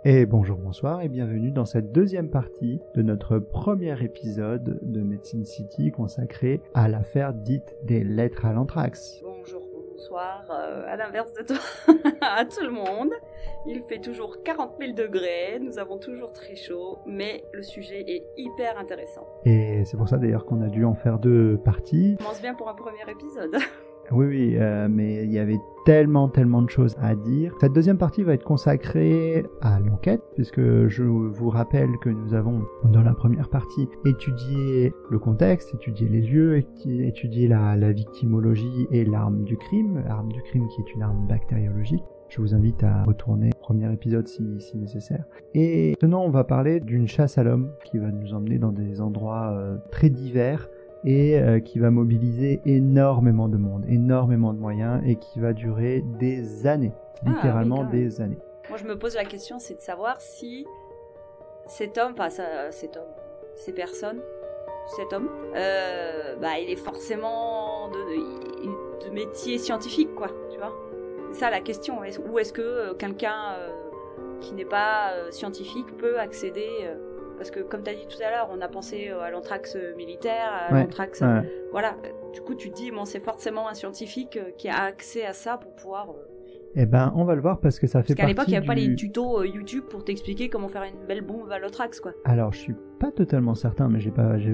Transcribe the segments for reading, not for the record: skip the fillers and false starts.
Et bonjour, bonsoir et bienvenue dans cette deuxième partie de notre premier épisode de Medicine City consacré à l'affaire dite des lettres à l'anthrax. Bonjour, bonsoir, à l'inverse de toi, à tout le monde. Il fait toujours 40 000 degrés, nous avons toujours très chaud, mais le sujet est hyper intéressant. Et c'est pour ça d'ailleurs qu'on a dû en faire deux parties. Ça commence bien pour un premier épisode. Oui, mais il y avait tellement de choses à dire. Cette deuxième partie va être consacrée à l'enquête, puisque je vous rappelle que nous avons, dans la première partie, étudié le contexte, étudié les lieux, étudié la victimologie et l'arme du crime qui est une arme bactériologique. Je vous invite à retourner au premier épisode si nécessaire. Et maintenant, on va parler d'une chasse à l'homme qui va nous emmener dans des endroits très divers, et qui va mobiliser énormément de monde, énormément de moyens, et qui va durer des années, littéralement des années. Moi je me pose la question, c'est de savoir si cet homme, il est forcément de métier scientifique, quoi, tu vois. C'est ça la question, ou est-ce que quelqu'un qui n'est pas scientifique peut accéder... Parce que comme tu as dit tout à l'heure, on a pensé à l'anthrax militaire, à l'anthrax... Voilà, du coup tu te dis, bon, c'est forcément un scientifique qui a accès à ça pour pouvoir... Eh ben, on va le voir parce que ça fait partie. Parce qu'à l'époque, il n'y avait pas les tutos YouTube pour t'expliquer comment faire une belle bombe à l'anthrax, quoi. Alors, je suis pas totalement certain, mais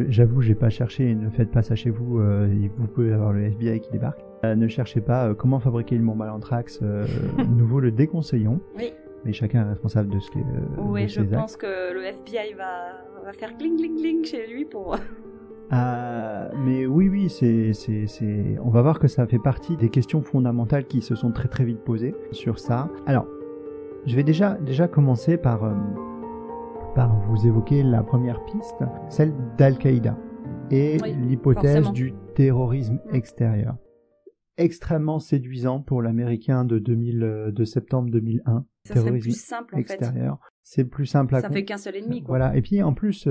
j'avoue, j'ai pas cherché. Ne faites pas ça chez vous. Vous pouvez avoir le FBI qui débarque. Ne cherchez pas comment fabriquer une bombe à l'anthrax. Nous vous le déconseillons. Oui. Mais chacun est responsable de ce que. Oui, je pense que le FBI va faire gling gling gling chez lui pour. Mais oui, on va voir que ça fait partie des questions fondamentales qui se sont très vite posées sur ça. Alors, je vais déjà commencer par vous évoquer la première piste, celle d'Al-Qaïda et l'hypothèse du terrorisme extérieur. Extrêmement séduisant pour l'Américain de septembre 2001. Ça serait plus simple extérieur. En fait. C'est plus simple à... Ça fait qu'un seul ennemi, quoi. Voilà. Et puis en plus,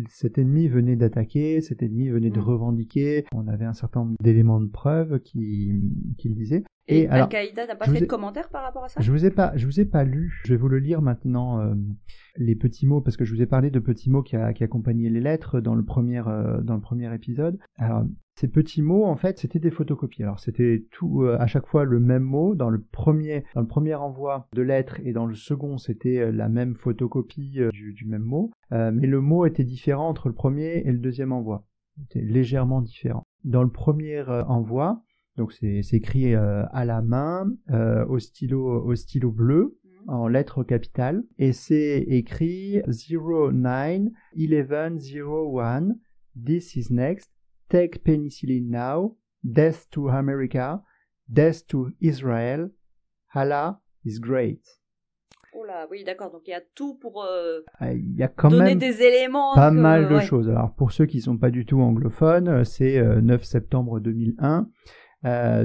cet ennemi venait d'attaquer, cet ennemi venait de revendiquer. On avait un certain nombre d'éléments de preuve qui le disaient. Et Al-Qaïda n'a pas fait de commentaires par rapport à ça ? Je vous ai pas lu. Je vais vous le lire maintenant. Les petits mots, parce que je vous ai parlé de petits mots qui accompagnaient les lettres dans le premier épisode. Alors, ces petits mots, en fait, c'était des photocopies. Alors, c'était tout à chaque fois le même mot. Dans le premier envoi de lettres et dans le second, c'était la même photocopie du même mot. Mais le mot était différent entre le premier et le deuxième envoi. C'était légèrement différent. Dans le premier envoi, donc c'est écrit à la main, au stylo bleu, en lettres capitales, et c'est écrit 09-11-01, this is next, take penicillin now, death to America, death to Israel, Allah is great. Oh là, oui, d'accord, donc il y a tout pour il y a quand donner même des éléments. Pas mal de choses. Alors pour ceux qui ne sont pas du tout anglophones, c'est 9 septembre 2001.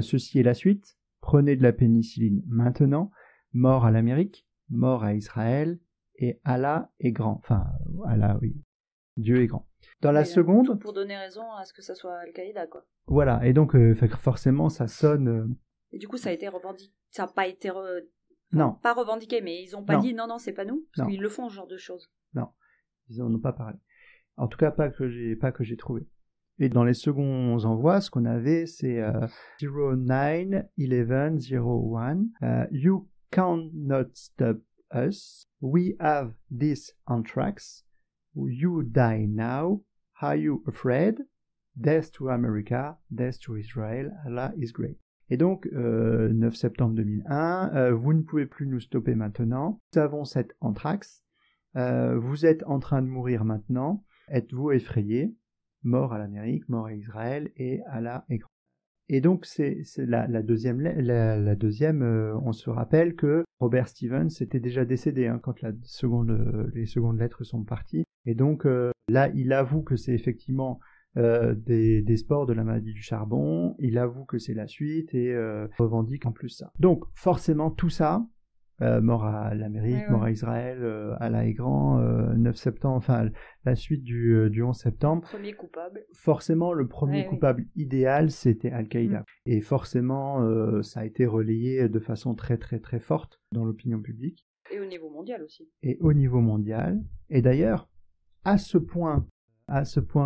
Ceci est la suite. Prenez de la pénicilline maintenant. Mort à l'Amérique, mort à Israël, et Allah est grand. Enfin, Allah, oui. Dieu est grand. Dans la seconde... Tout pour donner raison à ce que ça soit Al-Qaïda, quoi. Voilà, et donc forcément ça sonne... Et du coup ça a été revendiqué. Ça n'a pas été... Non. Pas revendiqué, mais ils n'ont pas dit non, c'est pas nous, parce qu'ils le font, ce genre de choses. Non, ils n'en ont pas parlé. En tout cas, pas que j'ai trouvé. Et dans les seconds envois, ce qu'on avait, c'est 09-11-01. You cannot stop us. We have this anthrax. You die now. Are you afraid? Death to America. Death to Israel. Allah is great. Et donc, 9 septembre 2001, vous ne pouvez plus nous stopper maintenant. Nous avons cette anthrax. Vous êtes en train de mourir maintenant. Êtes-vous effrayé? Mort à l'Amérique, mort à Israël, et Allah est grand. Et donc, c'est la deuxième, on se rappelle que Robert Stevens était déjà décédé quand les secondes lettres sont parties. Et donc, là, il avoue que c'est effectivement des spores de la maladie du charbon, il avoue que c'est la suite et revendique en plus ça. Donc, forcément, tout ça, mort à l'Amérique, mort à Israël, Allah est grand, 9 septembre, enfin la suite du 11 septembre. Premier coupable. Forcément, le premier coupable idéal, c'était Al-Qaïda. Et forcément, ça a été relayé de façon très très très forte dans l'opinion publique. Et au niveau mondial aussi. Et au niveau mondial. Et d'ailleurs, à ce point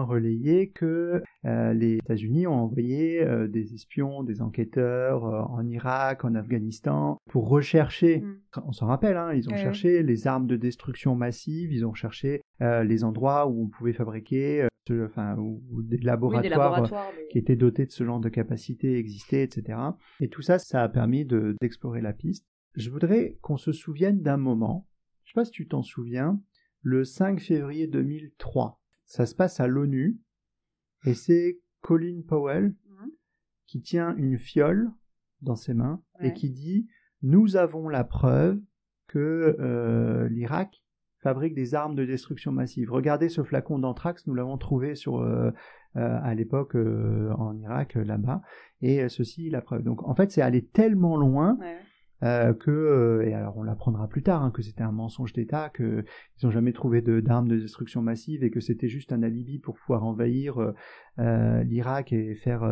relayé que les États-Unis ont envoyé des espions, des enquêteurs en Irak, en Afghanistan, pour rechercher, on s'en rappelle, hein, ils ont cherché les armes de destruction massive, ils ont cherché les endroits où on pouvait fabriquer, où des laboratoires, qui étaient dotés de ce genre de capacités existaient, etc. Et tout ça, ça a permis d'explorer la piste. Je voudrais qu'on se souvienne d'un moment, je ne sais pas si tu t'en souviens, le 5 février 2003. Ça se passe à l'ONU, et c'est Colin Powell qui tient une fiole dans ses mains et qui dit « Nous avons la preuve que l'Irak fabrique des armes de destruction massive. Regardez ce flacon d'anthrax, nous l'avons trouvé à l'époque en Irak, là-bas, et ceci est la preuve. » Donc en fait, c'est allé tellement loin... et alors on l'apprendra plus tard, que c'était un mensonge d'État, qu'ils n'ont jamais trouvé d'armes de destruction massive et que c'était juste un alibi pour pouvoir envahir l'Irak et faire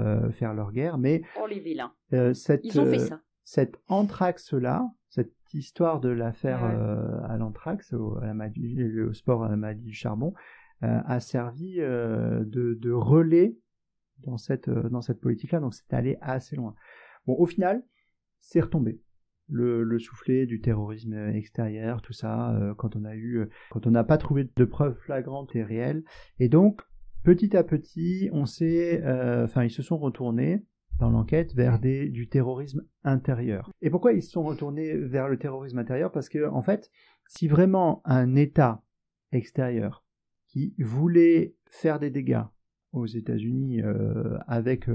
leur guerre. Mais les vilains. Ils ont fait ça. Cette anthrax-là, cette histoire de l'affaire à l'anthrax, au sport à la maladie du charbon, a servi de relais dans cette politique-là, donc c'est allé assez loin. Bon, au final, c'est retombé. Le soufflet du terrorisme extérieur, tout ça, quand on n'a pas trouvé de preuves flagrantes et réelles. Et donc, petit à petit, ils se sont retournés dans l'enquête vers du terrorisme intérieur. Et pourquoi ils se sont retournés vers le terrorisme intérieur? Parce que, en fait, si vraiment un État extérieur qui voulait faire des dégâts aux États-Unis avec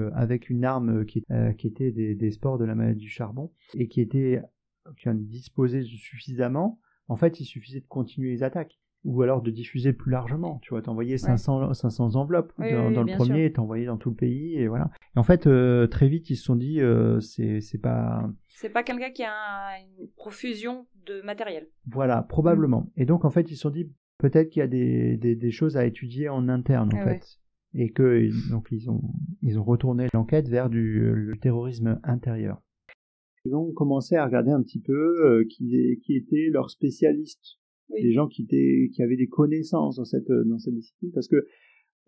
une arme qui était des sports de la maladie du charbon et qui en disposait suffisamment, en fait, il suffisait de continuer les attaques ou alors de diffuser plus largement. Tu vois, t'envoyais 500 enveloppes dans le premier, et t'envoyais dans tout le pays et voilà. Et en fait, très vite, ils se sont dit, c'est pas quelqu'un qui a une profusion de matériel. Voilà, probablement. Et donc, en fait, ils se sont dit, peut-être qu'il y a des choses à étudier en interne, en fait. Et que donc ils ont retourné l'enquête vers le terrorisme intérieur. Ils ont commencé à regarder un petit peu qui étaient leurs spécialistes, les gens qui avaient des connaissances dans cette discipline, parce que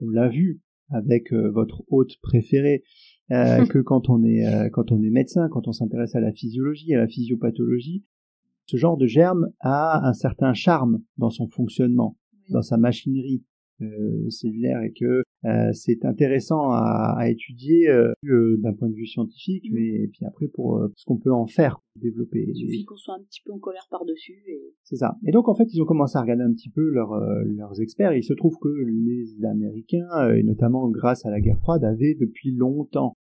on l'a vu avec votre hôte préféré que quand on est médecin, quand on s'intéresse à la physiologie, à la physiopathologie, ce genre de germe a un certain charme dans son fonctionnement, dans sa machinerie cellulaire, et que c'est intéressant à étudier d'un point de vue scientifique, mais puis après pour ce qu'on peut en faire, développer. Il suffit qu'on soit un petit peu en colère par-dessus. C'est ça. Et donc en fait, ils ont commencé à regarder un petit peu leurs experts, et il se trouve que les Américains, et notamment grâce à la guerre froide, avaient depuis longtemps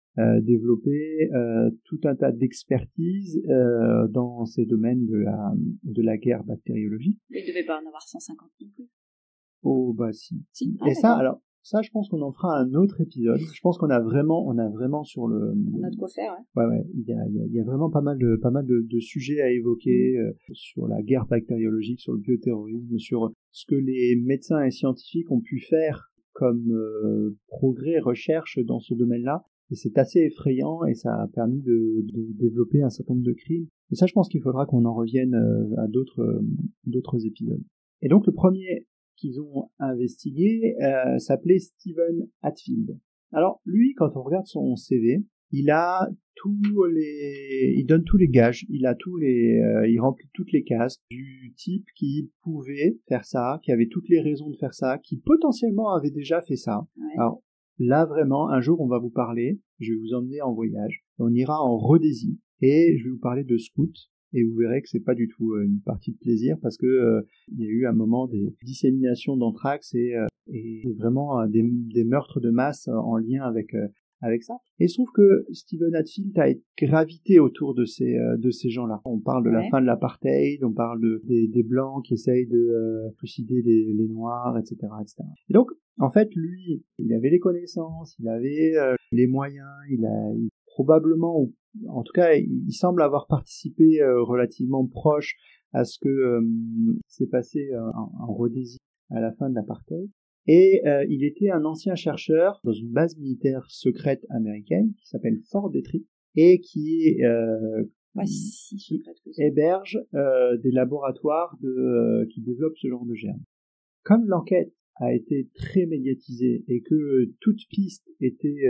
développé tout un tas d'expertise dans ces domaines de la guerre bactériologique. Mais il ne devait pas en avoir 150 non plus. Oh bah si. Et ça, je pense qu'on en fera un autre épisode. Je pense qu'on a vraiment sur le. On a de quoi faire. Ouais. Il y a vraiment pas mal de sujets à évoquer sur la guerre bactériologique, sur le bioterrorisme, sur ce que les médecins et scientifiques ont pu faire comme progrès, recherche dans ce domaine-là. Et c'est assez effrayant, et ça a permis de développer un certain nombre de crimes. Et ça, je pense qu'il faudra qu'on en revienne à d'autres épisodes. Et donc le premier qu'ils ont investigué s'appelait Stephen Hatfield. Alors lui, quand on regarde son CV, il donne tous les gages, il remplit toutes les cases du type qui pouvait faire ça, qui avait toutes les raisons de faire ça, qui potentiellement avait déjà fait ça. Ouais. Alors là vraiment, un jour on va vous parler, je vais vous emmener en voyage, on ira en Rhodésie et je vais vous parler de scouts. Et vous verrez que c'est pas du tout une partie de plaisir, parce que il y a eu un moment des disséminations d'anthrax et vraiment des meurtres de masse en lien avec ça. Et il se trouve que Stephen Hatfield a gravité autour de ces gens-là. On parle de la fin de l'apartheid, on parle des blancs qui essayent de trucider les noirs, etc., etc. Et donc, en fait, lui, il avait les connaissances, il avait les moyens, il probablement en tout cas, il semble avoir participé relativement proche à ce que s'est passé en Rhodésie à la fin de l'apartheid. Et il était un ancien chercheur dans une base militaire secrète américaine qui s'appelle Fort Detrick et qui héberge des laboratoires qui développent ce genre de germes. Comme l'enquête a été très médiatisée et que toute piste était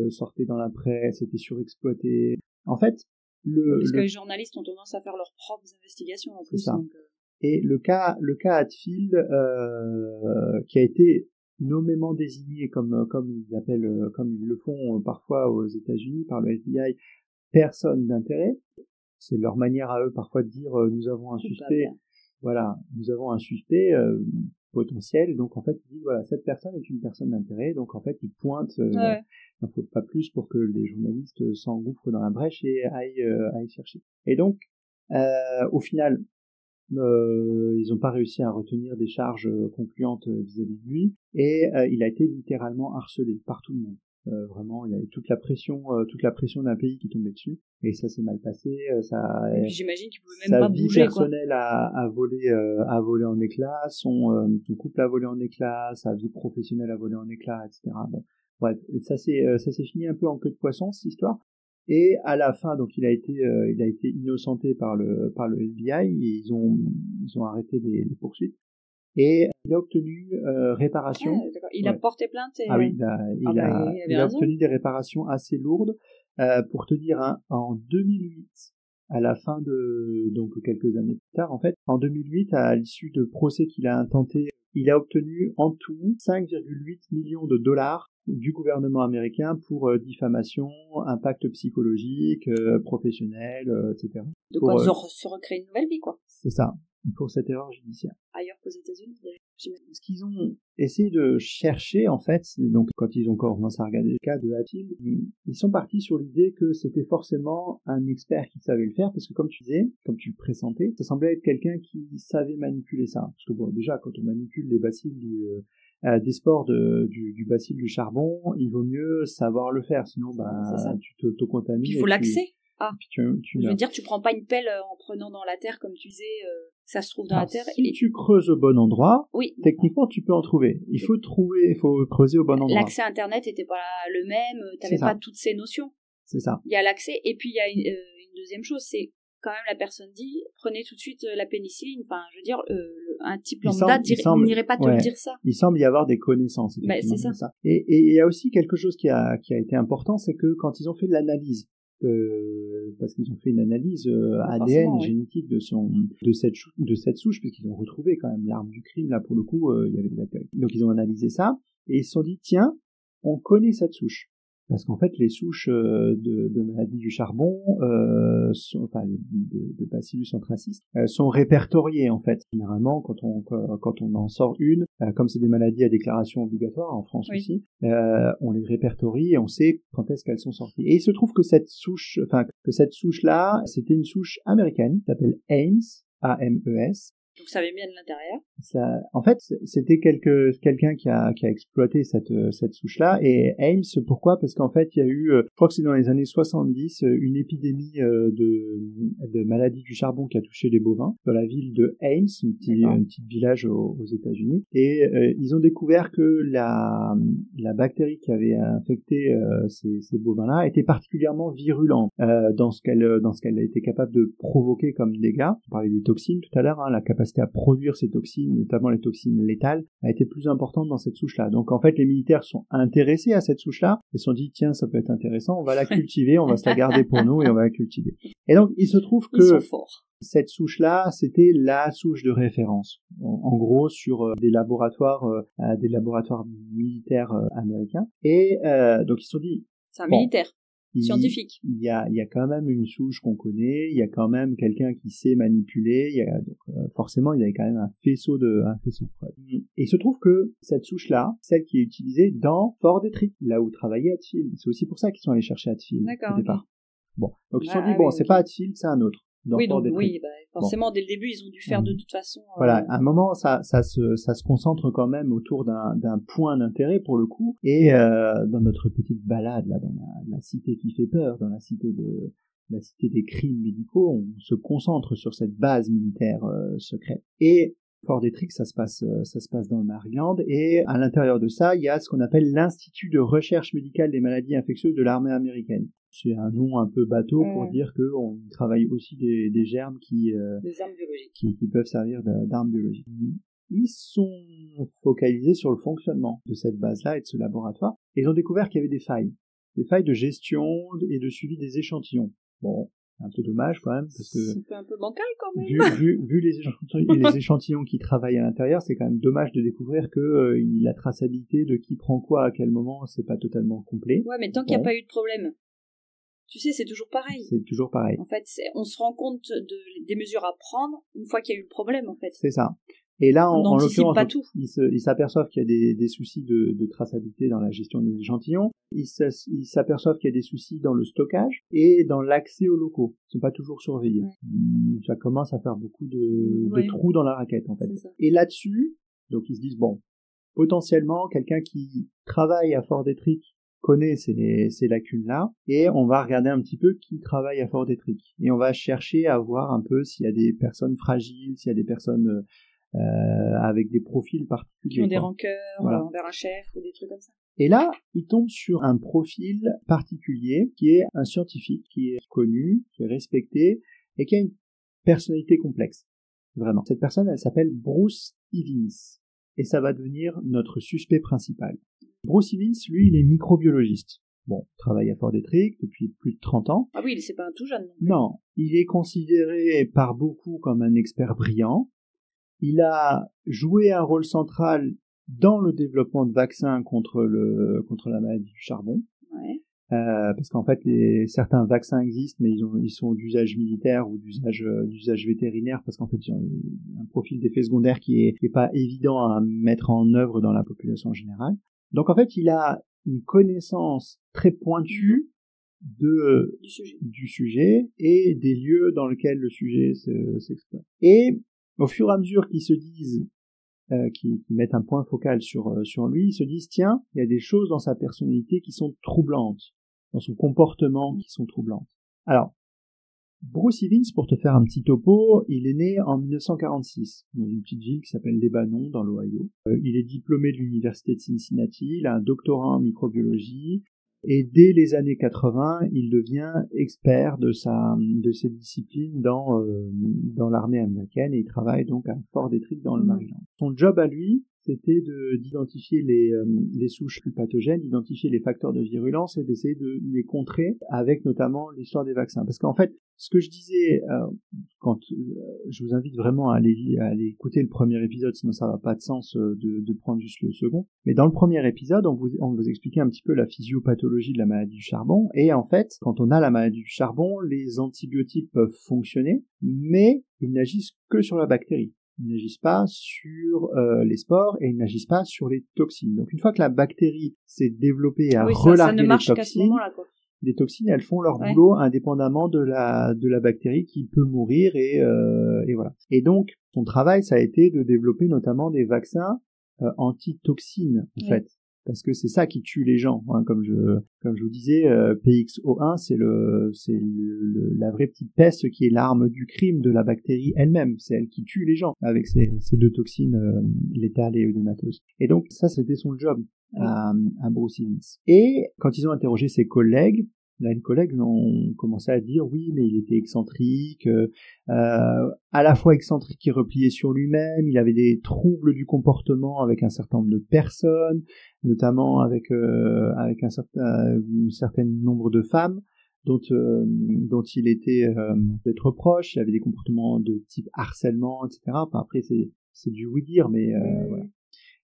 sortie dans la presse, était surexploitée, en fait, parce que les journalistes ont tendance à faire leurs propres investigations en plus. Donc, et le cas Hatfield, qui a été nommément désigné comme ils le font parfois aux États-Unis par le FBI, personne d'intérêt. C'est leur manière à eux parfois de dire nous avons un suspect. Voilà, nous avons un suspect potentiel. Donc en fait, ils disent voilà, cette personne est une personne d'intérêt. Donc en fait, ils pointent. Voilà, il n'en faut pas plus pour que les journalistes s'engouffrent dans la brèche et aillent chercher. Et donc, au final, ils n'ont pas réussi à retenir des charges concluantes vis-à-vis de lui, et il a été littéralement harcelé par tout le monde. Vraiment, il y avait toute la pression d'un pays qui tombait dessus, et ça s'est mal passé. Et puis j'imagine qu'il pouvait même pas bouger. Sa vie personnelle a volé en éclats, son couple a volé en éclats, sa vie professionnelle a volé en éclats, etc. Bon, bref, ça s'est fini un peu en queue de poisson cette histoire. Et à la fin, donc il a été innocenté par le FBI. Et ils ont arrêté les poursuites. Et il a obtenu réparation. Il a porté plainte. Ah oui, il a obtenu des réparations assez lourdes. Pour te dire, hein, en 2008, à la fin donc quelques années plus tard, en fait, en 2008, à l'issue de procès qu'il a intenté, il a obtenu en tout 5,8 millions de dollars du gouvernement américain pour diffamation, impact psychologique, professionnel, etc. De quoi se recréer une nouvelle vie, quoi. C'est ça, pour cette erreur judiciaire. Ailleurs qu'aux États-Unis, j'imagine. Ce qu'ils ont essayé de chercher, en fait, donc quand ils ont commencé à regarder le cas de Hatfield, ils sont partis sur l'idée que c'était forcément un expert qui savait le faire, parce que comme tu disais, comme tu le pressentais, ça semblait être quelqu'un qui savait manipuler ça. Parce que bon, déjà, quand on manipule les bacilles des spores du bacille du charbon, il vaut mieux savoir le faire, sinon tu t'auto-contamines. Il faut l'accès. Je veux dire, tu prends pas une pelle en prenant dans la terre, comme tu disais, ça se trouve dans la terre. Si tu creuses au bon endroit, techniquement tu peux en trouver. Il faut creuser au bon endroit. L'accès à Internet était pas le même, t'avais pas toutes ces notions. C'est ça. Il y a l'accès, et puis il y a une deuxième chose, c'est quand même la personne dit, prenez tout de suite la pénicilline. Enfin, je veux dire, un type lambda n'irait pas te le dire ça. Il semble y avoir des connaissances. C'est ça. Et il y a aussi quelque chose qui a été important, c'est que quand ils ont fait de l'analyse, parce qu'ils ont fait une analyse ADN et génétique de cette souche, puisqu'ils ont retrouvé quand même l'arme du crime, là pour le coup, il y avait des bactéries. Donc ils ont analysé ça, et ils se sont dit, tiens, on connaît cette souche. Parce qu'en fait, les souches de maladies du charbon, de Bacillus anthracis, sont répertoriées en fait. Généralement, quand on en sort une, comme c'est des maladies à déclaration obligatoire en France aussi, on les répertorie et on sait quand est-ce qu'elles sont sorties. Et il se trouve que cette souche-là, c'était une souche américaine qui s'appelle Ames, A-M-E-S. Donc ça vient bien de l'intérieur. En fait, c'était quelqu'un qui a exploité cette souche-là. Et Ames, pourquoi? Parce qu'en fait, il y a eu, je crois que c'est dans les années 70, une épidémie de maladie du charbon qui a touché les bovins dans la ville de Ames, un petit village aux États-Unis. Et ils ont découvert que la bactérie qui avait infecté ces bovins-là était particulièrement virulente dans ce qu'elle a été capable de provoquer comme dégâts. On parlait des toxines tout à l'heure, hein, la capacité à produire ces toxines, notamment les toxines létales, a été plus importante dans cette souche-là. Donc en fait, les militaires sont intéressés à cette souche-là et se sont dit, tiens, ça peut être intéressant, on va la cultiver, on va se la garder pour nous et on va la cultiver. Et donc, il se trouve que cette souche-là, c'était la souche de référence, en gros, sur des laboratoires militaires américains. Et donc, ils se sont dit... C'est un militaire. Scientifique. Il y a quand même une souche qu'on connaît, il y a quand même quelqu'un qui sait manipuler, forcément il y avait quand même un faisceau de preuves. Et il se trouve que cette souche-là, celle qui est utilisée dans Fort Detrick, là où travaillait Hatfield. C'est aussi pour ça qu'ils sont allés chercher Hatfield au départ. Bon, donc ils se sont dit c'est pas Hatfield, c'est un autre. Forcément, dès le début, ils ont dû faire de toute façon... Voilà, à un moment, ça se concentre quand même autour d'un point d'intérêt, pour le coup, et dans notre petite balade, là, dans la cité qui fait peur, dans la cité la cité des crimes médicaux, on se concentre sur cette base militaire secrète. Et Fort Detrick, ça se passe dans le Maryland, et à l'intérieur de ça, il y a ce qu'on appelle l'Institut de recherche médicale des maladies infectieuses de l'armée américaine. C'est un nom un peu bateau pour dire qu'on travaille aussi des germes des armes biologiques qui peuvent servir d'armes biologiques. Ils sont focalisés sur le fonctionnement de cette base-là et de ce laboratoire, et ils ont découvert qu'il y avait des failles de gestion et de suivi des échantillons. Bon, un peu dommage quand même, parce que c'est un peu bancal quand même. Vu les échantillons qui travaillent à l'intérieur, c'est quand même dommage de découvrir que la traçabilité de qui prend quoi à quel moment, c'est pas totalement complet. Ouais, mais tant qu'il n'y a pas eu de problème, tu sais, c'est toujours pareil. C'est toujours pareil. En fait, on se rend compte des mesures à prendre une fois qu'il y a eu le problème, en fait. C'est ça. Et là, en l'occurrence, pas tout. Ils s'aperçoivent qu'il y a des soucis de traçabilité dans la gestion des échantillons. Ils s'aperçoivent qu'il y a des soucis dans le stockage et dans l'accès aux locaux. Ils sont pas toujours surveillés. Ça commence à faire beaucoup de trous dans la raquette, en fait. Et là-dessus, donc ils se disent, bon, potentiellement, quelqu'un qui travaille à Fort Detrick connaît ces lacunes-là, et on va regarder un petit peu qui travaille à Fort Detrick. Et on va chercher à voir un peu s'il y a des personnes fragiles, s'il y a des personnes avec des profils particuliers. Qui ont des rancœurs envers un chef ou des trucs comme ça. Et là, il tombe sur un profil particulier qui est un scientifique, qui est connu, qui est respecté et qui a une personnalité complexe. Vraiment. Cette personne, elle s'appelle Bruce Evans. Et ça va devenir notre suspect principal. Bruce Evans, lui, il est microbiologiste. Bon, il travaille à Fort Detrick depuis plus de 30 ans. Ah oui, c'est pas un tout jeune. Non, il est considéré par beaucoup comme un expert brillant. Il a joué un rôle central dans le développement de vaccins contre la maladie du charbon. Ouais. Parce qu'en fait, certains vaccins existent, mais ils sont d'usage militaire ou d'usage vétérinaire, parce qu'en fait, ils ont un profil d'effet secondaire qui est pas évident à mettre en œuvre dans la population générale. Donc en fait, il a une connaissance très pointue du sujet et des lieux dans lesquels le sujet s'exploite. Et au fur et à mesure qu'ils se disent, qu'ils mettent un point focal sur lui, ils se disent, tiens, il y a des choses dans sa personnalité qui sont troublantes, dans son comportement qui sont troublantes. Alors, Bruce Evans, pour te faire un petit topo, il est né en 1946, dans une petite ville qui s'appelle Lebanon, dans l'Ohio. Il est diplômé de l'université de Cincinnati, il a un doctorat en microbiologie, et dès les années 80, il devient expert de ses disciplines dans l'armée américaine, et il travaille donc à Fort Detrick dans le Maryland. Son job à lui, c'était d'identifier les souches plus pathogènes, d'identifier les facteurs de virulence et d'essayer de les contrer avec notamment l'histoire des vaccins. Parce qu'en fait, ce que je disais, je vous invite vraiment à aller écouter le premier épisode, sinon ça n'a pas de sens de prendre juste le second. Mais dans le premier épisode, on vous expliquait un petit peu la physiopathologie de la maladie du charbon. Et en fait, quand on a la maladie du charbon, les antibiotiques peuvent fonctionner, mais ils n'agissent que sur la bactérie. Ils n'agissent pas sur les spores et ils n'agissent pas sur les toxines. Donc une fois que la bactérie s'est développée et a relargué les toxines, les toxines, elles font leur boulot indépendamment de la bactérie qui peut mourir et voilà. Et donc son travail, ça a été de développer notamment des vaccins anti-toxines en fait. Parce que c'est ça qui tue les gens, hein. Comme je vous disais, PXO1, c'est la vraie petite peste qui est l'arme du crime de la bactérie elle-même. C'est elle qui tue les gens avec ces deux toxines létales et œdémateuses. Et donc ça, c'était son job à Bruce Evans. Et quand ils ont interrogé ses collègues, là, les collègues ont commencé à dire oui, mais il était excentrique, à la fois excentrique et replié sur lui-même, il avait des troubles du comportement avec un certain nombre de personnes, notamment avec un certain nombre de femmes dont il était d'être proche. Il avait des comportements de type harcèlement, etc. Enfin, après, c'est du oui dire, mais voilà.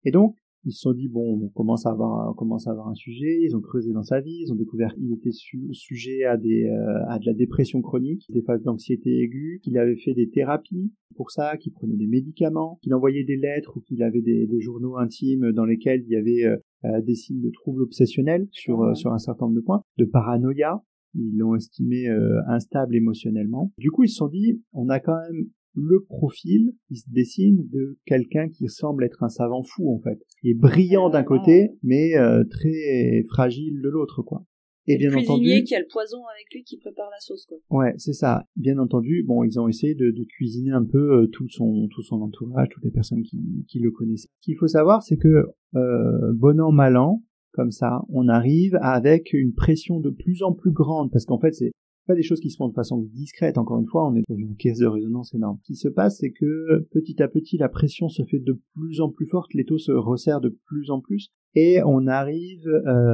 Et donc, ils se sont dit, bon, on commence à avoir un sujet, ils ont creusé dans sa vie, ils ont découvert qu'il était sujet à de la dépression chronique, des phases d'anxiété aiguë, qu'il avait fait des thérapies pour ça, qu'il prenait des médicaments, qu'il envoyait des lettres ou qu'il avait des journaux intimes dans lesquels il y avait des signes de troubles obsessionnels sur un certain nombre de points, de paranoïa. Ils l'ont estimé instable émotionnellement. Du coup, ils se sont dit, on a quand même le profil qui se dessine de quelqu'un qui semble être un savant fou, en fait. Il est brillant d'un côté, mais très fragile de l'autre, quoi. Et bien le cuisinier entendu, qui a le poison avec lui qui prépare la sauce, quoi. Ouais, c'est ça. Bien entendu, bon, ils ont essayé de cuisiner un peu tout son entourage, toutes les personnes qui le connaissaient. Ce qu'il faut savoir, c'est que bon an mal an, comme ça, on arrive avec une pression de plus en plus grande, parce qu'en fait, c'est pas des choses qui se font de façon discrète. Encore une fois, on est dans une caisse de résonance énorme. Ce qui se passe, c'est que petit à petit, la pression se fait de plus en plus forte, l'étau se resserre de plus en plus, et on arrive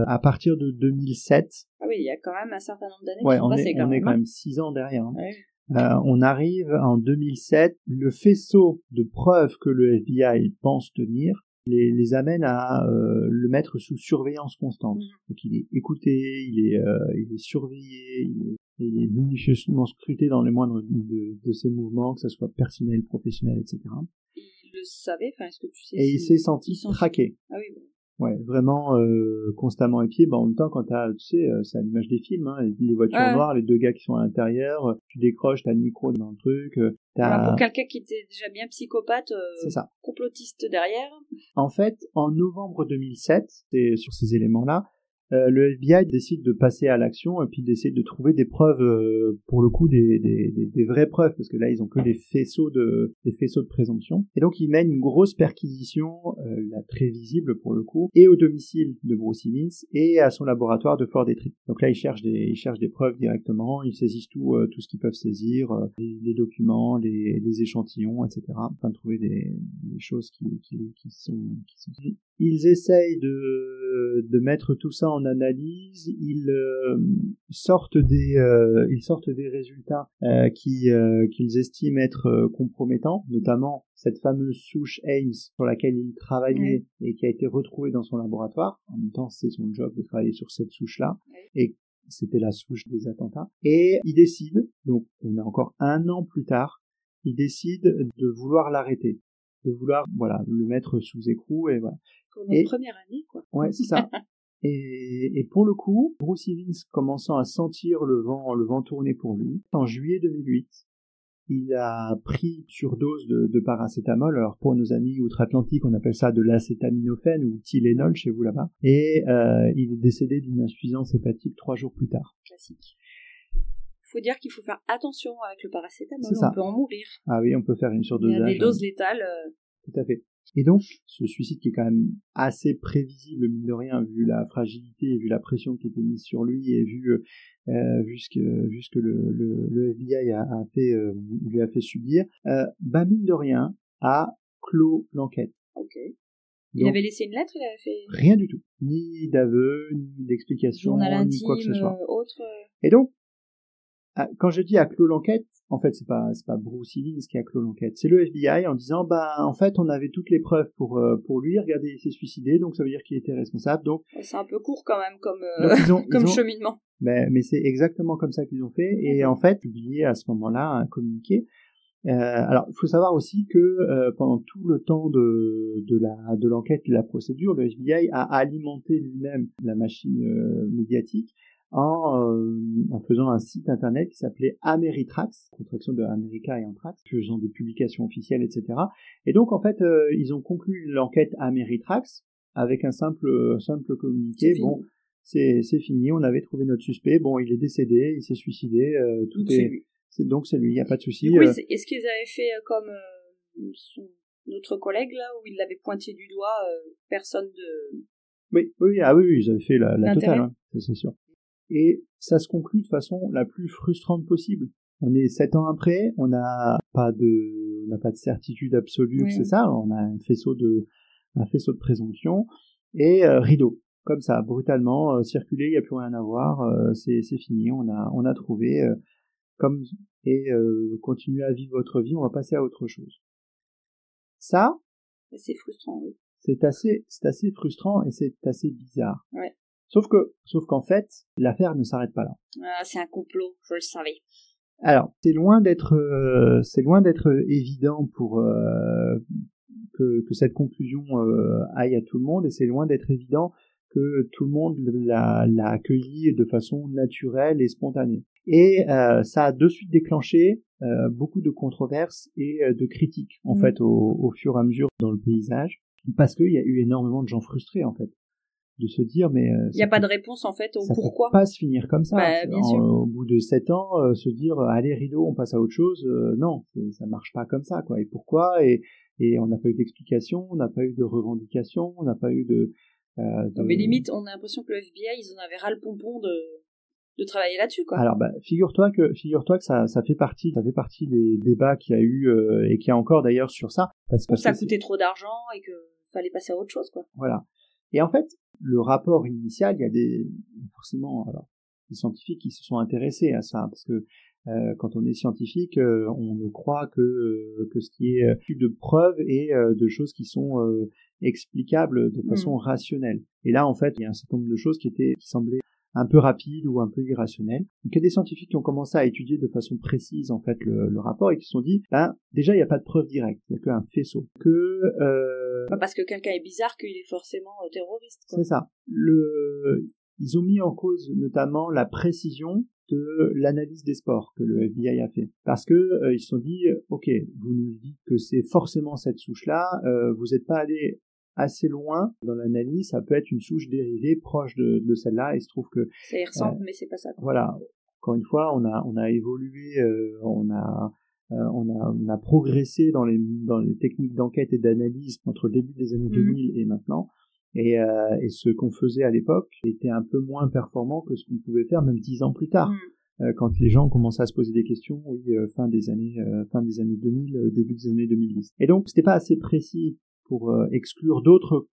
à partir de 2007. Ah oui, il y a quand même un certain nombre d'années Ouais, qui sont passées on est quand même 6 ans derrière. Hein. Ouais. On arrive en 2007, le faisceau de preuves que le FBI pense tenir les amène à le mettre sous surveillance constante. Donc il est écouté, il est surveillé, il est minutieusement scruté dans les moindres de ses mouvements, que ce soit personnel, professionnel, etc. Il le savait, enfin, est-ce que tu sais? Et il s'est senti traqué. Ah oui, bon. Ouais, vraiment constamment épié. En même temps, quand tu sais, c'est à l'image des films, hein, les voitures noires, les deux gars qui sont à l'intérieur, tu décroches, t'as le micro dans le truc. Voilà, pour quelqu'un qui était déjà bien psychopathe, c'est ça. Complotiste derrière. En fait, en novembre 2007, c'est sur ces éléments-là, le FBI décide de passer à l'action et puis d'essayer de trouver des preuves, pour le coup des vraies preuves, parce que là ils ont que des faisceaux de présomption. Et donc ils mènent une grosse perquisition, là, très visible pour le coup, et au domicile de Bruce Evans et à son laboratoire de Fort Detrick. Donc là ils cherchent des preuves directement, ils saisissent tout ce qu'ils peuvent saisir, les documents, les échantillons, etc. Afin de trouver des choses qui sont. Ils essayent de mettre tout ça en analyse. Ils sortent des résultats qu'ils estiment être compromettants, notamment cette fameuse souche Ames sur laquelle il travaillait et qui a été retrouvée dans son laboratoire. En même temps, c'est son job de travailler sur cette souche-là. Et c'était la souche des attentats. Et il décide, donc on est encore 1 an plus tard, il décide de vouloir l'arrêter, de vouloir le mettre sous écrou et voilà. Pour notre première année, quoi. Ouais, c'est ça. Et pour le coup, Bruce Evans commençant à sentir le vent tourner pour lui, en juillet 2008, il a pris surdose de paracétamol. Alors pour nos amis outre-Atlantique, on appelle ça de l'acétaminophène ou Tylenol chez vous là-bas. Et il est décédé d'une insuffisance hépatique 3 jours plus tard. Classique. Il faut dire qu'il faut faire attention avec le paracétamol, on peut en mourir. Ah oui, on peut faire une surdosage. Il y a des doses létales. Tout à fait. Et donc, ce suicide qui est quand même assez prévisible, mine de rien, vu la fragilité et vu la pression qui était mise sur lui et vu ce que le FBI lui a fait subir, mine de rien, a clos l'enquête. Ok. Il avait laissé une lettre, il avait fait... Rien du tout. Ni d'aveu, ni d'explication, journal ni quoi que ce soit. Autre. Et donc, quand je dis à clos l'enquête, en fait, c'est pas Bruce Evans qui a clos l'enquête. C'est le FBI en disant, en fait, on avait toutes les preuves pour lui. Regardez, il s'est suicidé, donc ça veut dire qu'il était responsable. Donc, c'est un peu court quand même comme cheminement. Mais c'est exactement comme ça qu'ils ont fait. Et en fait, publié à ce moment-là un communiqué. Alors, il faut savoir aussi que pendant tout le temps de l'enquête et de la procédure, le FBI a alimenté lui-même la machine médiatique en faisant un site internet qui s'appelait Ameritrax, contraction de America et Anthrax, faisant des publications officielles, etc. Et donc, en fait, ils ont conclu l'enquête Ameritrax avec un simple communiqué. Bon, c'est fini, on avait trouvé notre suspect, bon, il est décédé, il s'est suicidé, tout est... Donc c'est lui, il n'y a pas de souci. Oui, est-ce qu'ils avaient fait comme notre collègue là, où il l'avait pointé du doigt, personne de... Oui, ils avaient fait la totale, hein, c'est sûr. Et ça se conclut de façon la plus frustrante possible. On est 7 ans après, on n'a pas de certitude absolue que c'est ça, on a un faisceau de présomption, et rideau. Comme ça, brutalement, circuler, il n'y a plus rien à voir, c'est fini, on a trouvé... continuez à vivre votre vie, on va passer à autre chose. Ça, c'est frustrant, oui. C'est assez frustrant et c'est assez bizarre. Ouais. Sauf qu'en fait, l'affaire ne s'arrête pas là. Ah, c'est un complot, je le savais. Alors, c'est loin d'être évident pour que cette conclusion aille à tout le monde, et c'est loin d'être évident que tout le monde l'a accueilli de façon naturelle et spontanée. Et ça a de suite déclenché beaucoup de controverses et de critiques, en fait, au fur et à mesure dans le paysage, parce qu'il y a eu énormément de gens frustrés, en fait. de se dire mais il n'y a pas de réponse en fait au pourquoi. Ça peut pas se finir comme ça. Bien sûr. Au bout de 7 ans, se dire allez rideau, on passe à autre chose, non, ça marche pas comme ça quoi. Et pourquoi et on n'a pas eu d'explication, on n'a pas eu de revendication, on n'a pas eu de mais limite, on a l'impression que le FBI, ils en avaient ras le pompon de travailler là-dessus, quoi. Alors, figure-toi que ça fait partie des débats qu'il y a eu et qu'il y a encore d'ailleurs sur ça. Parce que ça coûtait trop d'argent et que fallait passer à autre chose, quoi. Voilà. Et en fait, le rapport initial, il y a forcément, des scientifiques qui se sont intéressés à ça, parce que quand on est scientifique, on ne croit que ce qui est de preuves et de choses qui sont explicables de façon rationnelle. Et là, en fait, il y a un certain nombre de choses qui semblaient un peu rapides ou un peu irrationnelles. Donc, il y a des scientifiques qui ont commencé à étudier de façon précise, en fait, le rapport et qui se sont dit, déjà, il n'y a pas de preuve directe, il n'y a qu'un faisceau. Pas parce que quelqu'un est bizarre qu'il est forcément terroriste, quoi. C'est ça. Ils ont mis en cause notamment la précision de l'analyse des spores que le FBI a fait. Parce que ils se sont dit, ok, vous nous dites que c'est forcément cette souche-là, vous n'êtes pas allé assez loin dans l'analyse, ça peut être une souche dérivée proche de celle-là, et il se trouve que... Ça y ressemble, mais c'est pas ça. Voilà. Encore une fois, on a évolué, on a progressé dans les techniques d'enquête et d'analyse entre le début des années 2000 et maintenant. Et ce qu'on faisait à l'époque était un peu moins performant que ce qu'on pouvait faire même 10 ans plus tard. Quand les gens commençaient à se poser des questions, fin des années 2000, début des années 2010. Et donc, c'était pas assez précis pour exclure d'autres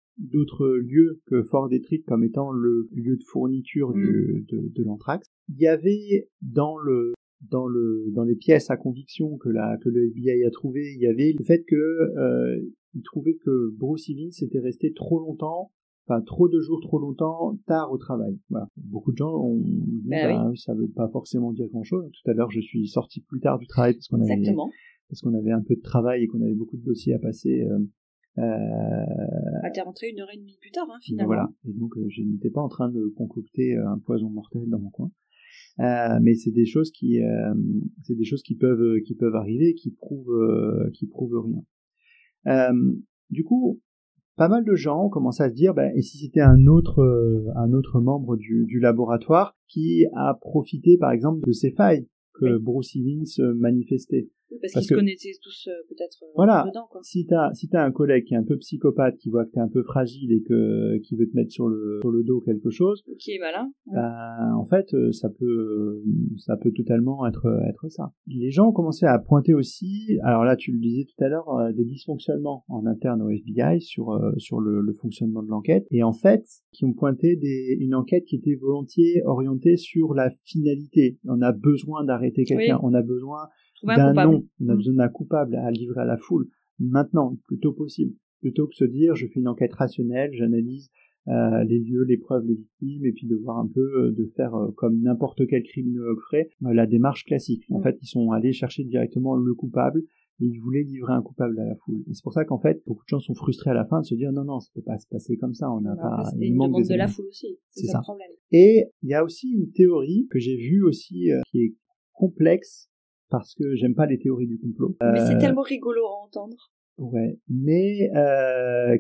lieux que Fort Detrick comme étant le lieu de fourniture de l'anthrax. Il y avait dans les pièces à conviction que le FBI a trouvé, il y avait le fait que il trouvait que Bruce Evans était resté trop de jours trop longtemps tard au travail. Voilà. Beaucoup de gens ont dit ça veut pas forcément dire grand-chose. Tout à l'heure, je suis sorti plus tard du travail parce qu'on avait un peu de travail et qu'on avait beaucoup de dossiers à passer. T'es rentré 1h30 plus tard, finalement. Voilà. Et donc, je n'étais pas en train de concocter un poison mortel dans mon coin. Mais c'est des choses qui peuvent arriver, qui prouvent rien. Du coup, pas mal de gens ont commencé à se dire, et si c'était un autre membre du laboratoire qui a profité, par exemple, de ces failles que Bruce Evans manifestait. Parce qu'ils se connaissaient tous peut-être dedans, quoi. Si t'as un collègue qui est un peu psychopathe, qui voit que t'es un peu fragile et qui veut te mettre sur le dos quelque chose, qui est malin, en fait ça peut totalement être ça. Les gens ont commencé à pointer aussi, alors là tu le disais tout à l'heure, des dysfonctionnements en interne au FBI sur le fonctionnement de l'enquête, et en fait qui ont pointé une enquête qui était volontiers orientée sur la finalité. On a besoin d'arrêter quelqu'un, on a besoin d'un nom, on a besoin d'un coupable à livrer à la foule maintenant, le plus tôt possible, plutôt que de se dire je fais une enquête rationnelle, j'analyse les lieux, les preuves, les victimes, et puis de voir un peu, de faire comme n'importe quel criminologue ferait, la démarche classique. En fait, ils sont allés chercher directement le coupable, et ils voulaient livrer un coupable à la foule. Et c'est pour ça qu'en fait, beaucoup de gens sont frustrés à la fin de se dire non, ça peut pas se passer comme ça, on n'a pas... C'était une demande de la foule aussi, c'est ça le problème. Et il y a aussi une théorie que j'ai vue aussi, qui est complexe, parce que j'aime pas les théories du complot. Mais c'est tellement rigolo à entendre. Ouais, mais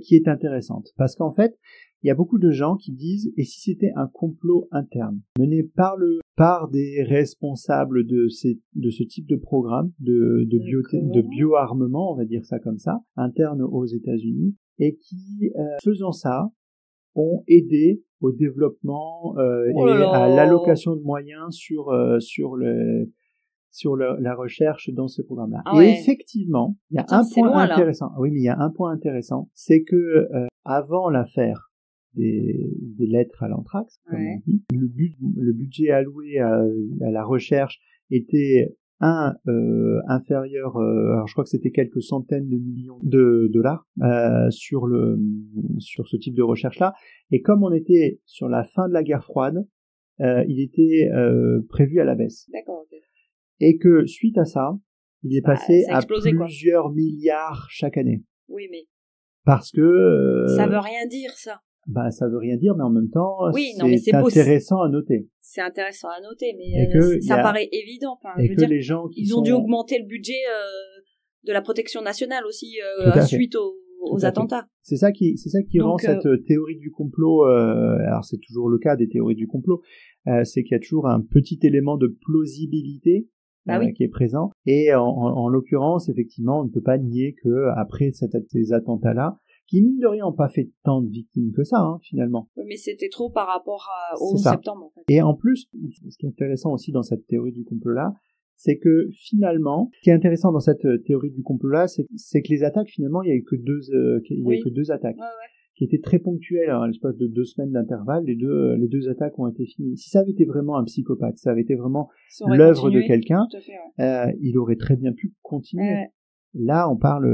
qui est intéressante. Parce qu'en fait, il y a beaucoup de gens qui disent, et si c'était un complot interne, mené par des responsables de ce type de programme, de bioarmement, on va dire ça comme ça, interne aux États-Unis, et qui, faisant ça, ont aidé au développement et à l'allocation de moyens sur la recherche dans ce programme-là. Et effectivement, il y a un point intéressant. Oui, mais il y a un point intéressant, c'est que avant l'affaire des lettres à l'anthrax, comme on dit, le budget alloué à la recherche était inférieur, alors je crois que c'était quelques centaines de millions de dollars sur ce type de recherche-là. Et comme on était sur la fin de la guerre froide, il était prévu à la baisse. D'accord, ok. Et que suite à ça, il est passé à plusieurs milliards chaque année. Oui, mais parce que ça veut rien dire, ça. Ça veut rien dire, mais en même temps, c'est intéressant à noter. C'est intéressant à noter, mais ça paraît évident. Enfin, je veux dire, les gens ils ont dû augmenter le budget de la protection nationale aussi suite aux attentats. C'est ça qui Donc, rend cette théorie du complot. Alors c'est toujours le cas des théories du complot, c'est qu'il y a toujours un petit élément de plausibilité qui est présent. Et en l'occurrence, effectivement, on ne peut pas nier que après ces attentats-là, qui mine de rien n'ont pas fait tant de victimes que ça, finalement. Mais c'était trop par rapport au 11 septembre. En fait. Et en plus, ce qui est intéressant aussi dans cette théorie du complot-là, c'est que finalement, ce qui est intéressant dans cette théorie du complot-là, c'est que les attaques, finalement, il y a eu que deux attaques. Qui étaient très ponctuelles à l'espace de 2 semaines d'intervalle. Les deux attaques ont été finies. Si ça avait été vraiment un psychopathe, ça avait été vraiment l'œuvre de quelqu'un, il aurait très bien pu continuer. Là, on parle,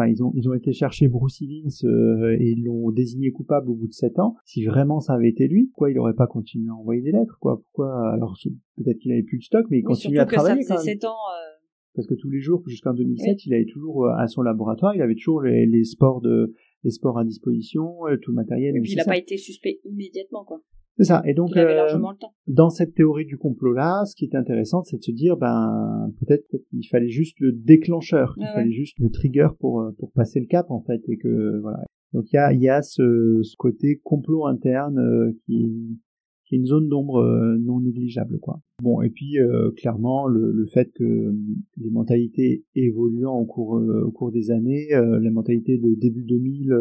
ils ont été chercher Bruce Evans et ils l'ont désigné coupable au bout de 7 ans. Si vraiment ça avait été lui, pourquoi il aurait pas continué à envoyer des lettres, quoi? Pourquoi? Alors, peut-être qu'il avait plus de stock, mais il continuait à travailler quand même. 7 ans, Parce que tous les jours, jusqu'en 2007, il avait toujours, à son laboratoire, il avait toujours les sports à disposition, tout le matériel. Et puis il n'a pas été suspect immédiatement, quoi. C'est ça. Et donc, il avait largement le temps. Dans cette théorie du complot-là, ce qui est intéressant, c'est de se dire, peut-être qu'il fallait juste le déclencheur, il fallait juste le trigger pour passer le cap, en fait, et que, voilà. Donc, il y a ce côté complot interne, qui est une zone d'ombre non négligeable, quoi. Bon, et puis clairement le fait que les mentalités évoluant au cours des années, la mentalité de début 2000,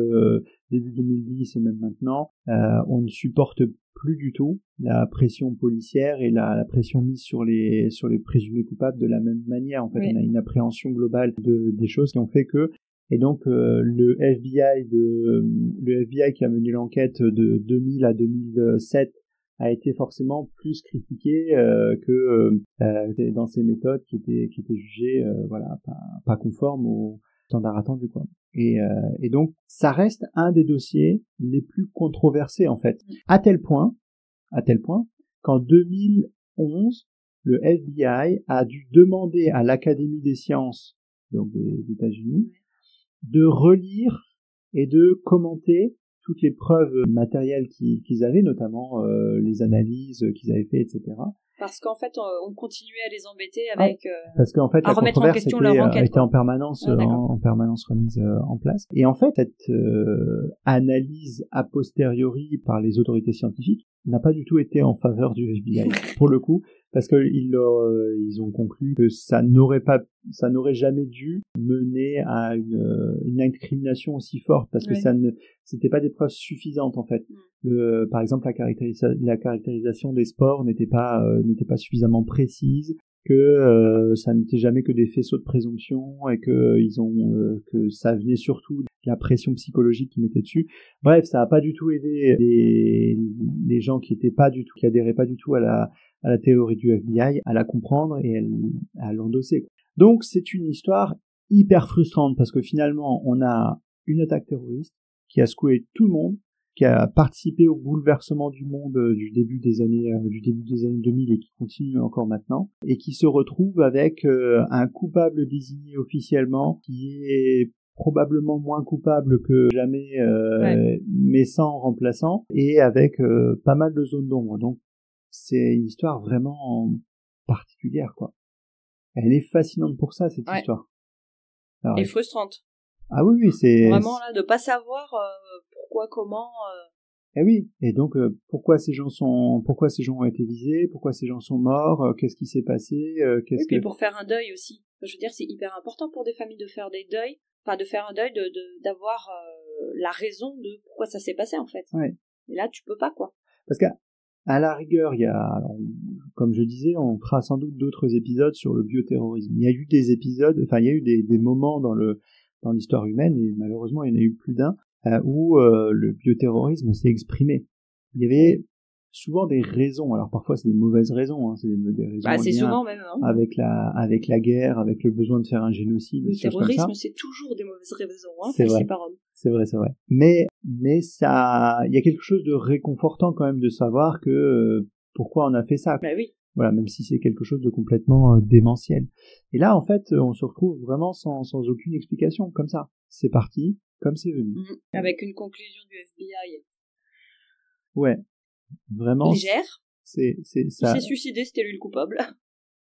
début 2010 et même maintenant, on ne supporte plus du tout la pression policière et la pression mise sur les présumés coupables de la même manière. En fait, on a une appréhension globale des choses qui ont fait que. Et donc le FBI qui a mené l'enquête de 2000 à 2007 a été forcément plus critiqué que dans ses méthodes qui étaient jugées pas conformes aux standards attendus, quoi. Et donc ça reste un des dossiers les plus controversés, en fait, à tel point qu'en 2011 le FBI a dû demander à l'Académie des sciences, donc des États-Unis, de relire et de commenter toutes les preuves matérielles qu'ils avaient, notamment les analyses qu'ils avaient fait, etc. Parce qu'en fait, on continuait à les embêter avec parce qu'en fait, à remettre en question leur enquête. Était en permanence remise en place. Et en fait, cette analyse a posteriori par les autorités scientifiques n'a pas du tout été en faveur du FBI, pour le coup, parce que ils ont conclu que ça n'aurait jamais dû mener à une incrimination aussi forte, parce que c'était pas des preuves suffisantes, en fait. Par exemple, la caractérisation des spores n'était pas suffisamment précise, que ça n'était jamais que des faisceaux de présomption, et que que ça venait surtout de la pression psychologique qu'ils mettaient dessus. Bref, ça a pas du tout aidé les gens qui adhéraient pas du tout à la théorie du FBI à la comprendre et à l'endosser. Donc c'est une histoire hyper frustrante, parce que finalement on a une attaque terroriste qui a secoué tout le monde, qui a participé au bouleversement du monde du début des années 2000 et qui continue encore maintenant, et qui se retrouve avec un coupable désigné officiellement qui est probablement moins coupable que jamais, mais sans remplaçant, et avec pas mal de zones d'ombre. Donc c'est une histoire vraiment particulière, quoi. Elle est fascinante pour ça, cette histoire. Alors, et frustrante. Ah oui, c'est vraiment là de pas savoir pourquoi, comment. Eh oui, et donc pourquoi ces gens ont été visés, pourquoi ces gens sont morts, qu'est-ce qui s'est passé, puis pour faire un deuil aussi. Je veux dire, c'est hyper important pour des familles de faire des deuils, de faire un deuil, d'avoir la raison de pourquoi ça s'est passé, en fait. Ouais. Et là, tu peux pas, quoi. Parce qu'à la rigueur, comme je disais, on fera sans doute d'autres épisodes sur le bioterrorisme. Il y a eu des moments dans l'histoire humaine, et malheureusement il y en a eu plus d'un, où le bioterrorisme s'est exprimé. Il y avait souvent des raisons, alors parfois c'est des mauvaises raisons, c'est des raisons c'est souvent même, avec la guerre, avec le besoin de faire un génocide. Le terrorisme, c'est toujours des mauvaises raisons, c'est vrai. C'est vrai. Mais ça, il y a quelque chose de réconfortant quand même de savoir que pourquoi on a fait ça. Bah oui. Voilà, même si c'est quelque chose de complètement démentiel. Et là, en fait, on se retrouve vraiment sans aucune explication, comme ça. C'est parti, comme c'est venu. Avec une conclusion du FBI. Ouais, vraiment. Légère. C'est ça. Il s'est suicidé, c'était lui le coupable.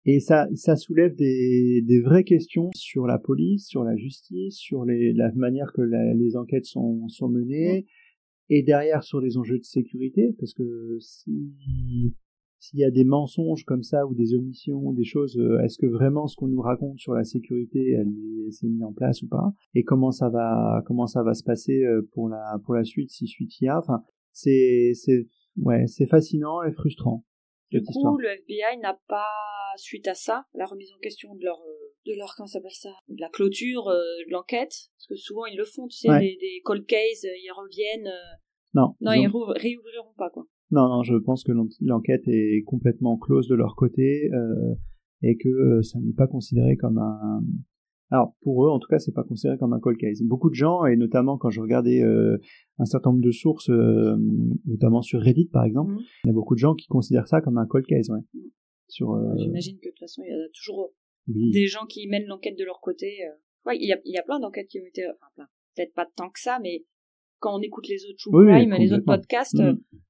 Et ça soulève des vraies questions sur la police, sur la justice, sur la manière que les enquêtes sont menées, et derrière sur les enjeux de sécurité, parce que s'il y a des mensonges comme ça ou des omissions, des choses, est-ce que vraiment ce qu'on nous raconte sur la sécurité, c'est mis en place ou pas? Et comment ça va se passer pour la suite, si suite il y a? Enfin, c'est fascinant et frustrant. Du coup, le FBI n'a pas, suite à ça, la remise en question de leur comment ça s'appelle ça, de la clôture de l'enquête, parce que souvent ils le font, tu sais, des cold cases, ils reviennent. Non, ils réouvriront pas, quoi. Non, je pense que l'enquête est complètement close de leur côté et que ça n'est pas considéré comme un... Alors, pour eux, en tout cas, c'est pas considéré comme un cold case. Beaucoup de gens, et notamment quand je regardais un certain nombre de sources, notamment sur Reddit, par exemple, il y a beaucoup de gens qui considèrent ça comme un cold case, ouais. J'imagine que de toute façon, il y a toujours des gens qui mènent l'enquête de leur côté. Ouais, il y a plein d'enquêtes qui ont été... Enfin, plein. Peut-être pas tant que ça, mais quand on écoute les autres True Crime, les autres podcasts,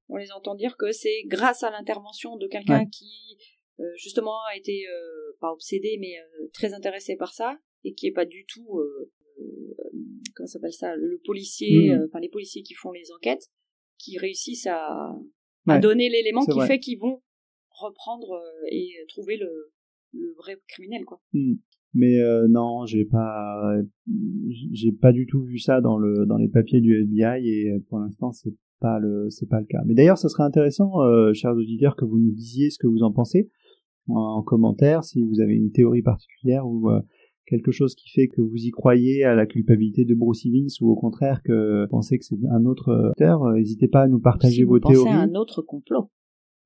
on les entend dire que c'est grâce à l'intervention de quelqu'un qui, justement, a été, pas obsédé, mais très intéressé par ça, et qui est pas du tout, comment ça s'appelle ça, le policier, enfin les policiers qui font les enquêtes, qui réussissent à donner l'élément qui fait qu'ils vont reprendre et trouver le vrai criminel, quoi. Mais non, j'ai pas du tout vu ça dans les papiers du FBI, et pour l'instant c'est pas le cas. Mais d'ailleurs, ça serait intéressant, chers auditeurs, que vous nous disiez ce que vous en pensez en commentaire, si vous avez une théorie particulière ou quelque chose qui fait que vous y croyez à la culpabilité de Bruce Evans, ou au contraire que vous pensez que c'est un autre auteur. N'hésitez pas à nous partager vos théories. Si vous pensez à un autre complot.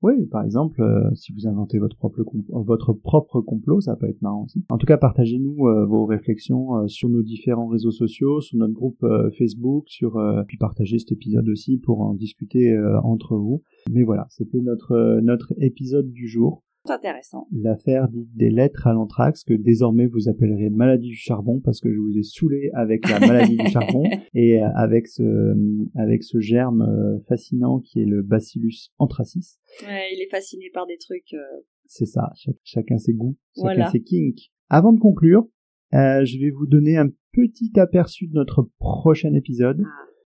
Oui, par exemple, si vous inventez votre propre complot, ça peut être marrant aussi. En tout cas, partagez-nous vos réflexions sur nos différents réseaux sociaux, sur notre groupe Facebook, puis partagez cet épisode aussi pour en discuter entre vous. Mais voilà, c'était notre épisode du jour. Intéressant. L'affaire dite des lettres à l'anthrax, que désormais vous appellerez maladie du charbon, parce que je vous ai saoulé avec la maladie du charbon et avec ce germe fascinant qui est le Bacillus anthracis. Ouais, il est fasciné par des trucs. C'est ça, chacun ses goûts, chacun ses kinks. Avant de conclure, je vais vous donner un petit aperçu de notre prochain épisode.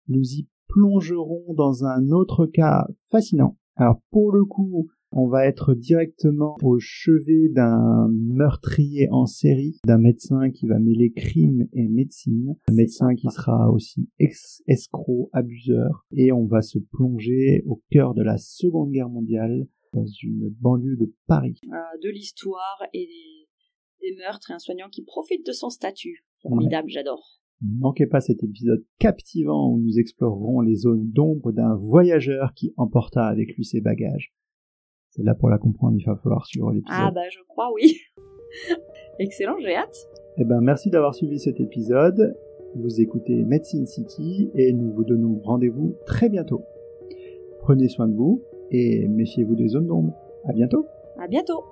Nous y plongerons dans un autre cas fascinant. Alors pour le coup, on va être directement au chevet d'un meurtrier en série, d'un médecin qui va mêler crime et médecine, un médecin qui sera aussi escroc, abuseur, et on va se plonger au cœur de la Seconde Guerre mondiale, dans une banlieue de Paris. De l'histoire et des meurtres, et un soignant qui profite de son statut. Formidable, j'adore. Ne manquez pas cet épisode captivant où nous explorerons les zones d'ombre d'un voyageur qui emporta avec lui ses bagages. C'est là, pour la comprendre, il va falloir suivre l'épisode. Ah bah je crois, oui. Excellent, j'ai hâte. Eh ben merci d'avoir suivi cet épisode. Vous écoutez Medicine City et nous vous donnons rendez-vous très bientôt. Prenez soin de vous et méfiez-vous des zones d'ombre. À bientôt. À bientôt.